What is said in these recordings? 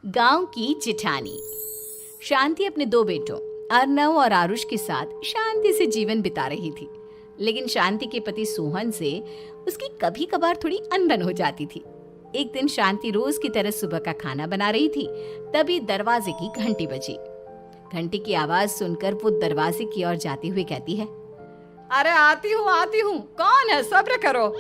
गांव की जिठानी। शांति अपने दो बेटों अर्नव और आरुष के साथ शांति से जीवन बिता रही थी। लेकिन शांति के पति सोहन से उसकी कभी कभार थोड़ी अनबन हो जाती थी। एक दिन शांति रोज की तरह सुबह का खाना बना रही थी, तभी दरवाजे की घंटी बजी। घंटी की आवाज सुनकर वो दरवाजे की ओर जाते हुए कहती है, अरे आती हूँ, कौन है? सब्र करो।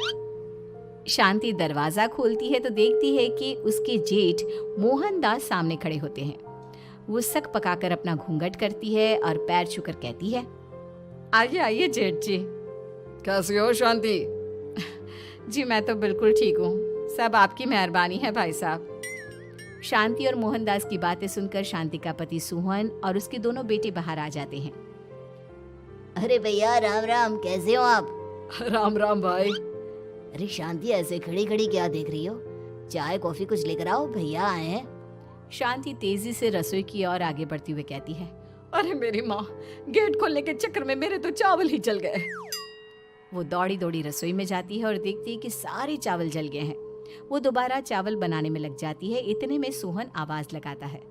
शांति दरवाजा खोलती है तो देखती है कि उसके जेठ मोहनदास सामने खड़े होते हैं। वो सक पकाकर अपना घूंघट करती है और पैर छूकर कहती है, आइए आइए जेठ जी। कैसी हो शांति? जी मैं तो बिल्कुल ठीक हूँ, सब आपकी मेहरबानी है भाई साहब। शांति और मोहनदास की बातें सुनकर शांति का पति सोहन और उसके दोनों बेटे बाहर आ जाते हैं। अरे भैया राम राम, कैसे हो आप? राम राम भाई। अरे शांति, ऐसे खड़ी खड़ी क्या देख रही हो? चाय कॉफी कुछ लेकर आओ, भैया आए हैं। शांति तेजी से रसोई की ओर आगे बढ़ती हुए कहती है, अरे मेरी माँ, गेट खोलने के चक्कर में मेरे तो चावल ही जल गए। वो दौड़ी दौड़ी रसोई में जाती है और देखती है कि सारे चावल जल गए हैं। वो दोबारा चावल बनाने में लग जाती है। इतने में सोहन आवाज लगाता है,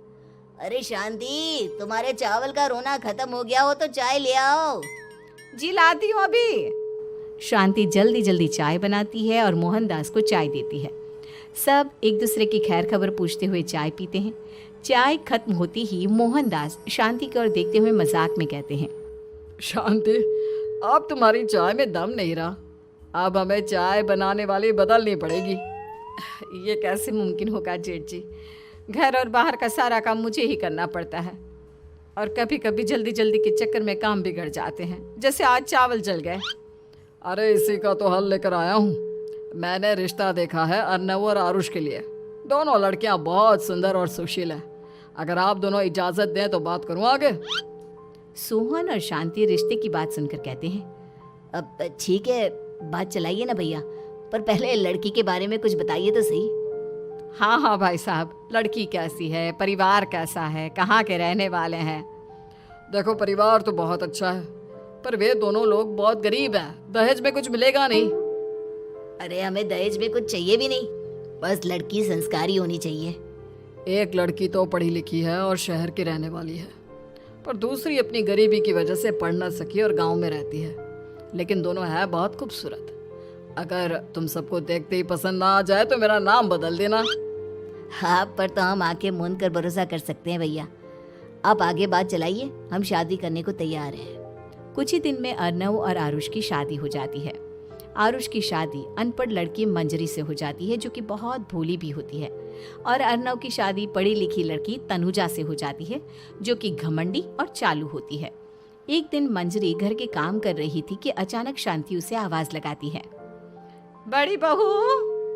अरे शांति, तुम्हारे चावल का रोना खत्म हो गया हो तो चाय ले आओ। जी लाती हूँ अभी। शांति जल्दी जल्दी चाय बनाती है और मोहनदास को चाय देती है। सब एक दूसरे की खैर खबर पूछते हुए चाय पीते हैं। चाय खत्म होती ही मोहनदास शांति की ओर देखते हुए मजाक में कहते हैं, शांति, अब तुम्हारी चाय में दम नहीं रहा, अब हमें चाय बनाने वाली बदलनी पड़ेगी। ये कैसे मुमकिन होगा जेठ जी? घर और बाहर का सारा काम मुझे ही करना पड़ता है और कभी कभी जल्दी जल्दी के चक्कर में काम बिगड़ जाते हैं, जैसे आज चावल जल गए। अरे इसी का तो हल लेकर आया हूँ। मैंने रिश्ता देखा है अर्नव और आरुष के लिए। दोनों लड़कियाँ बहुत सुंदर और सुशील हैं। अगर आप दोनों इजाजत दें तो बात करूँ आगे। सोहन और शांति रिश्ते की बात सुनकर कहते हैं, अब ठीक है, बात चलाइए ना भैया, पर पहले लड़की के बारे में कुछ बताइए तो सही। हाँ हाँ भाई साहब, लड़की कैसी है, परिवार कैसा है, कहाँ के रहने वाले हैं? देखो, परिवार तो बहुत अच्छा है, पर वे दोनों लोग बहुत गरीब हैं। दहेज में कुछ मिलेगा नहीं। अरे हमें दहेज में कुछ चाहिए भी नहीं, बस लड़की संस्कारी होनी चाहिए। एक लड़की तो पढ़ी लिखी है और शहर की रहने वाली है, पर दूसरी अपनी गरीबी की वजह से पढ़ न सकी और गांव में रहती है। लेकिन दोनों है बहुत खूबसूरत। अगर तुम सबको देखते ही पसंद ना आ जाए तो मेरा नाम बदल देना। हाँ, पर तो हम आके मूंद कर भरोसा कर सकते हैं भैया। आप आगे बात चलाइए, हम शादी करने को तैयार हैं। कुछ ही दिन में अर्नव और आरुष की शादी हो जाती है। आरुष की शादी अनपढ़ लड़की मंजरी से हो जाती है, जो कि बहुत भोली भी होती है। और अर्नव की शादी पढ़ी लिखी लड़की तनुजा से हो जाती है, जो कि घमंडी और चालू होती है। एक दिन मंजरी घर के काम कर रही थी कि अचानक शांति उसे आवाज लगाती है, बड़ी बहू,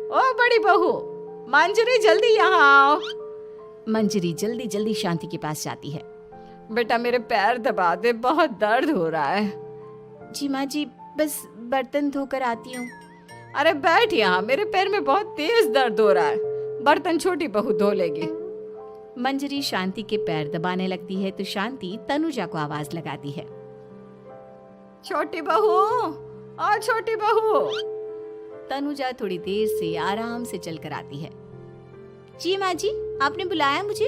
ओ बड़ी बहू, मंजरी जल्दी यहाँ आओ। मंजरी जल्दी जल्दी शांति के पास जाती है। बेटा मेरे पैर दबा दे, बहुत दर्द हो रहा है। जी माँ जी, बस बर्तन धोकर आती हूँ। अरे बैठ यहाँ, मेरे पैर में बहुत तेज दर्द हो रहा है। बर्तन छोटी बहू धो लेगी। मंजरी शांति के पैर दबाने लगती है तो शांति तनुजा को आवाज लगाती है, छोटी बहू, ओ छोटी बहू। तनुजा थोड़ी देर से आराम से चलकर आती है। जी माँ जी, आपने बुलाया मुझे?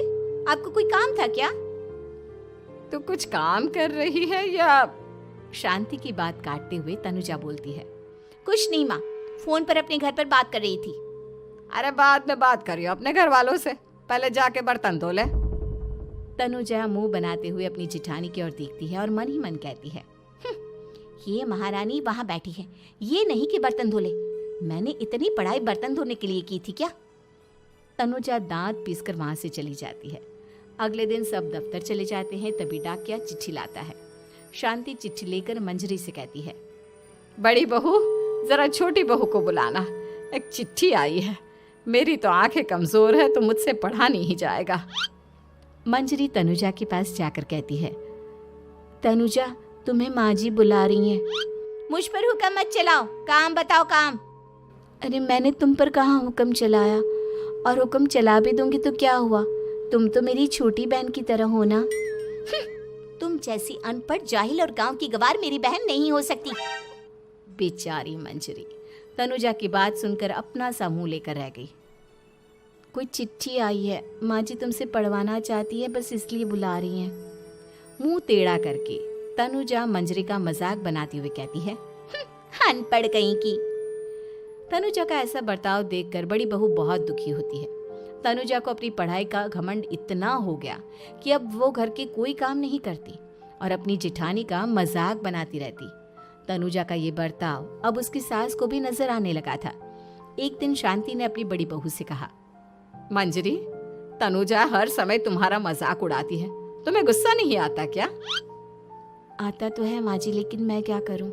आपको कोई काम था क्या? तू कुछ काम कर रही है या? शांति की बात काटते हुए तनुजा बोलती है, कुछ नहीं माँ, फोन पर अपने घर पर बात कर रही थी। अरे बाद में बात करियो अपने घर वालों से, पहले जाके बर्तन धो ले। तनुजा मुंह बनाते हुए अपनी जिठानी की ओर देखती है और मन ही मन कहती है, ये महारानी वहां बैठी है, ये नहीं कि बर्तन धो ले। मैंने इतनी पढ़ाई बर्तन धोने के लिए की थी क्या? तनुजा दांत पीसकर वहां से चली जाती है। अगले दिन सब दफ्तर चले जाते हैं, तभी डाकिया चिट्ठी लाता है। शांति चिट्ठी लेकर मंजरी से कहती है, बड़ी बहू, जरा छोटी बहू को बुलाना, एक चिट्ठी आई है। मेरी तो आंखें कमजोर है तो मुझसे पढ़ा नहीं जाएगा। मंजरी तनुजा के पास जाकर कहती है, तनुजा, तुम्हें माँ जी बुला रही हैं। मुझ पर हुक्म मत चलाओ, काम बताओ काम। अरे मैंने तुम पर कहाँ हुक्म चलाया, और हुक्म चला भी दूंगी तो क्या हुआ? तुम तो मेरी छोटी बहन की तरह हो ना। तुम जैसी अनपढ़, जाहिल और गांव की गवार मेरी बहन नहीं हो सकती। बेचारी मंजरी तनुजा की बात सुनकर अपना सा मुंह लेकर रह गई। कोई चिट्ठी आई है, माँ जी तुमसे पढ़वाना चाहती है, बस इसलिए बुला रही हैं। मुंह टेढ़ा करके तनुजा मंजरी का मजाक बनाती हुई कहती है, अनपढ़ कहीं की। तनुजा का ऐसा बर्ताव देखकर बड़ी बहू बहुत दुखी होती है। तनुजा को अपनी पढ़ाई का घमंड इतना हो गया कि अब वो घर के कोई काम नहीं करती और अपनी जेठानी का मजाक बनाती रहती। तनुजा का ये बर्ताव अब उसकी सास को भी नजर आने लगा था। एक दिन शांति ने अपनी बड़ी बहू से कहा, मंजरी, तनुजा हर समय तुम्हारा मजाक उड़ाती है, तुम्हें गुस्सा नहीं आता क्या? आता तो है माँ जी, लेकिन मैं क्या करूं?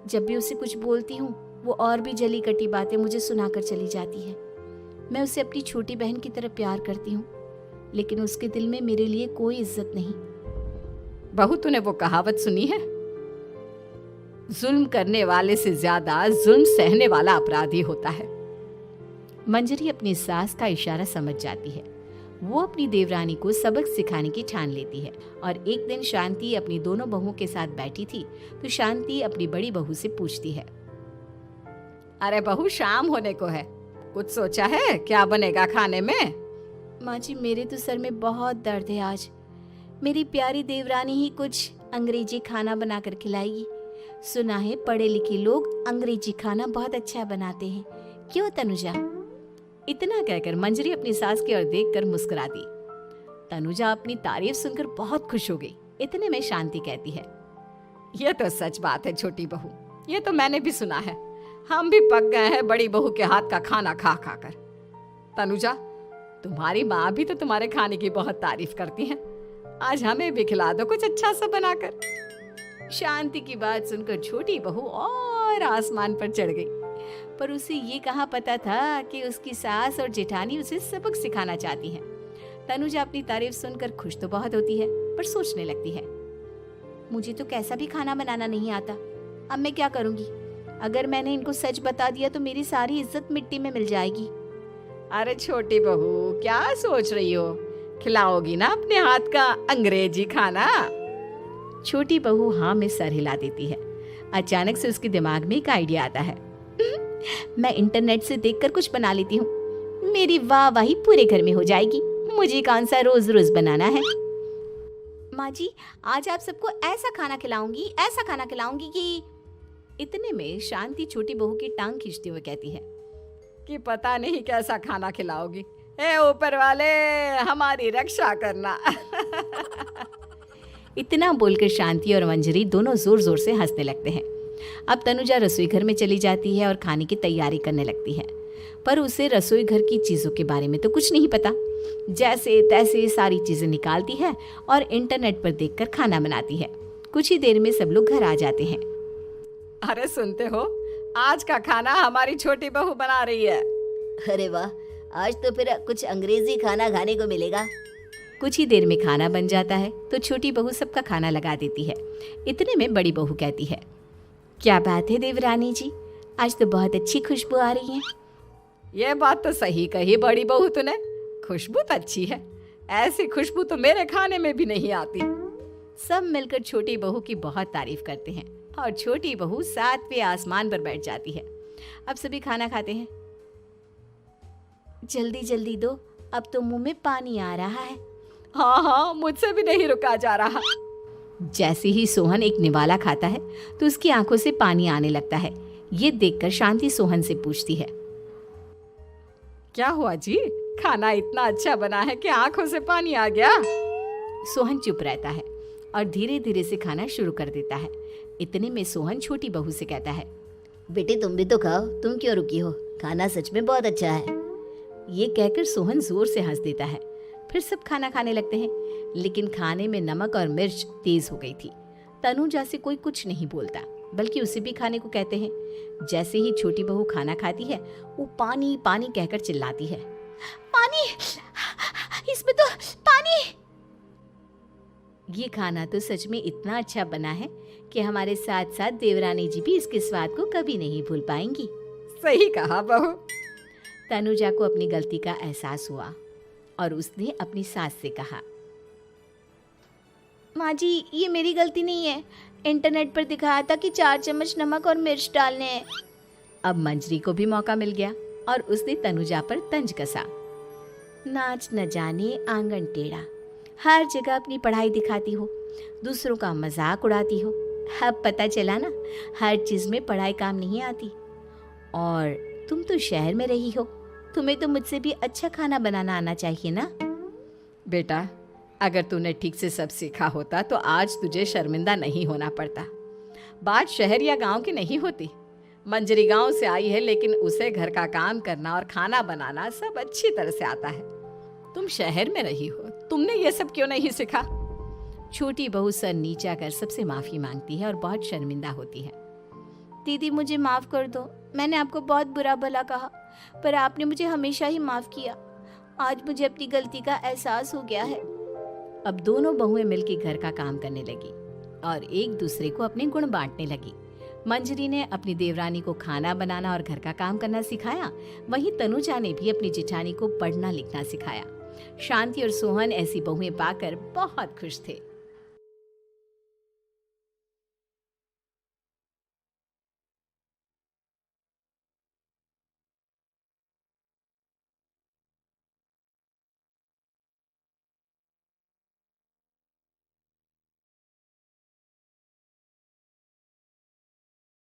जब भी उसे कुछ बोलती हूँ वो और भी जली कटी बातें मुझे सुनाकर चली जाती है। मैं उसे अपनी छोटी बहन की तरह प्यार करती हूँ, लेकिन उसके दिल में मेरे लिए कोई इज्जत नहीं। बहू, तूने वो कहावत सुनी है, जुल्म करने वाले से ज्यादा जुल्म सहने वाला अपराधी होता है। मंजरी अपनी सास का इशारा समझ जाती है। वो अपनी देवरानी को सबक सिखाने की ठान लेती है और एक दिन शांति अपनी दोनों बहुओं के साथ बैठी थी तो शांति अपनी बड़ी बहू से पूछती है, अरे बहू, शाम होने को है, कुछ सोचा है क्या बनेगा खाने में? माँ जी, मेरे तो सर में बहुत दर्द है आज। मेरी प्यारी देवरानी ही कुछ अंग्रेजी खाना बनाकर खिलाएगी। सुना है पढ़े लिखे लोग अंग्रेजी खाना बहुत अच्छा बनाते हैं, क्यों तनुजा? इतना कहकर मंजरी अपनी सास की ओर देखकर मुस्कुरा दी। तनुजा अपनी तारीफ सुनकर बहुत खुश हो गई। इतने में शांति कहती है, ये तो सच बात है छोटी बहू, ये तो मैंने भी सुना है। हम भी पक गए हैं बड़ी बहू के हाथ का खाना खा खा कर। तनुजा, तुम्हारी माँ भी तो तुम्हारे खाने की बहुत तारीफ करती हैं। आज हमें भी खिला दो कुछ अच्छा सा बनाकर। शांति की बात सुनकर छोटी बहू और आसमान पर चढ़ गई, पर उसे ये कहाँ पता था कि उसकी सास और जेठानी उसे सबक सिखाना चाहती हैं। तनुजा अपनी तारीफ सुनकर खुश तो बहुत होती है, पर सोचने लगती है, मुझे तो कैसा भी खाना बनाना नहीं आता। अब मैं क्या करूंगी? अगर मैंने इनको सच बता दिया तो मेरी सारी इज्जत मिट्टी में मिल जाएगी। अरे छोटी बहू, क्या सोच रही हो? खिलाओगी ना अपने हाथ का अंग्रेजी खाना? छोटी बहू हाँ में सर हिला देती है। अचानक से उसके दिमाग में एक आइडिया आता है। मैं इंटरनेट से देखकर कुछ बना लेती हूँ, मेरी वाहवाही पूरे घर में हो जाएगी। मुझे कौन सा रोज रोज बनाना है। माँ जी, आज आप सबको ऐसा खाना खिलाऊंगी, ऐसा खाना खिलाऊंगी कि। इतने में शांति छोटी बहू की टांग खींचते हुए कहती है कि पता नहीं कैसा खाना खिलाओगी। ए ऊपर वाले, हमारी रक्षा करना। इतना बोलकर शांति और मंजरी दोनों जोर जोर से हंसने लगते हैं। अब तनुजा रसोई घर में चली जाती है और खाने की तैयारी करने लगती है, पर उसे रसोई घर की चीजों के बारे में तो कुछ नहीं पता। जैसे तैसे सारी चीजें निकालती है और इंटरनेट पर देखकर खाना बनाती है। कुछ ही देर में सब लोग घर आ जाते हैं। अरे सुनते हो, आज का खाना हमारी छोटी बहू बना रही है। अरे वाह, आज तो फिर कुछ अंग्रेजी खाना खाने को मिलेगा। कुछ ही देर में खाना बन जाता है तो छोटी बहू सबका खाना लगा देती है। इतने में बड़ी बहू कहती है, क्या बात है देवरानी जी, आज तो बहुत अच्छी खुशबू आ रही है। ये बात तो सही कही बड़ी बहू तूने, खुशबू तो अच्छी है। ऐसी खुशबू तो मेरे खाने में भी नहीं आती। सब मिलकर छोटी बहू की बहुत तारीफ करते हैं और छोटी बहू 7वें आसमान पर बैठ जाती है। अब सभी खाना खाते हैं। जल्दी जल्दी दो, अब तो मुंह में पानी आ रहा है। हाँ हाँ, मुझसे भी नहीं रुका जा रहा। जैसे ही सोहन एक निवाला खाता है तो उसकी आंखों से पानी आने लगता है। ये देखकर शांति सोहन से पूछती है, क्या हुआ जी, खाना इतना अच्छा बना है कि आंखों से पानी आ गया? सोहन चुप रहता है और धीरे धीरे से खाना शुरू कर देता है। इतने में सोहन छोटी बहू से कहता है, बेटी तुम भी तो खाओ, तुम क्यों रुकी हो? खाना सच में बहुत अच्छा है। ये कहकर सोहन जोर से हंस देता है। फिर सब खाना खाने लगते हैं, लेकिन खाने में नमक और मिर्च तेज हो गई थी। तनुजा से कोई कुछ नहीं बोलता, बल्कि उसे भी खाने को कहते हैं। जैसे ही छोटी बहू खाना खाती है वो पानी पानी कहकर चिल्लाती है, पानी, इसमें तो पानी। ये खाना तो सच में इतना अच्छा बना है कि हमारे साथ साथ देवरानी जी भी इसके स्वाद को कभी नहीं भूल पाएंगी। सही कहा बहू। तनुजा को अपनी गलती का एहसास हुआ और उसने अपनी सास से कहा, माँ जी ये मेरी गलती नहीं है, इंटरनेट पर दिखाया था कि 4 चम्मच नमक और मिर्च डालने हैं। अब मंजरी को भी मौका मिल गया और उसने तनुजा पर तंज कसा। नाच न जाने आंगन टेढ़ा, हर जगह अपनी पढ़ाई दिखाती हो, दूसरों का मजाक उड़ाती हो। अब पता चला ना, हर चीज़ में पढ़ाई काम नहीं आती। और तुम तो शहर में रही हो, तुम्हें तो मुझसे भी अच्छा खाना बनाना आना चाहिए ना। बेटा, अगर तूने ठीक से सब सीखा होता तो आज तुझे शर्मिंदा नहीं होना पड़ता। बात शहर या गांव की नहीं होती। मंजरी गांव से आई है, लेकिन उसे घर का काम करना और खाना बनाना सब अच्छी तरह से आता है। तुम शहर में रही हो, तुमने ये सब क्यों नहीं सीखा? छोटी बहू सर नीचा कर सबसे माफ़ी मांगती है और बहुत शर्मिंदा होती है। दीदी मुझे माफ़ कर दो, मैंने आपको बहुत बुरा भला कहा, पर आपने मुझे हमेशा ही माफ़ किया। आज मुझे अपनी गलती का एहसास हो गया है। अब दोनों बहुएं मिलकर घर का काम करने लगी और एक दूसरे को अपने गुण बांटने लगी। मंजरी ने अपनी देवरानी को खाना बनाना और घर का काम करना सिखाया, वहीं तनुजा ने भी अपनी जिठानी को पढ़ना लिखना सिखाया। शांति और सोहन ऐसी बहुएं पाकर बहुत खुश थे।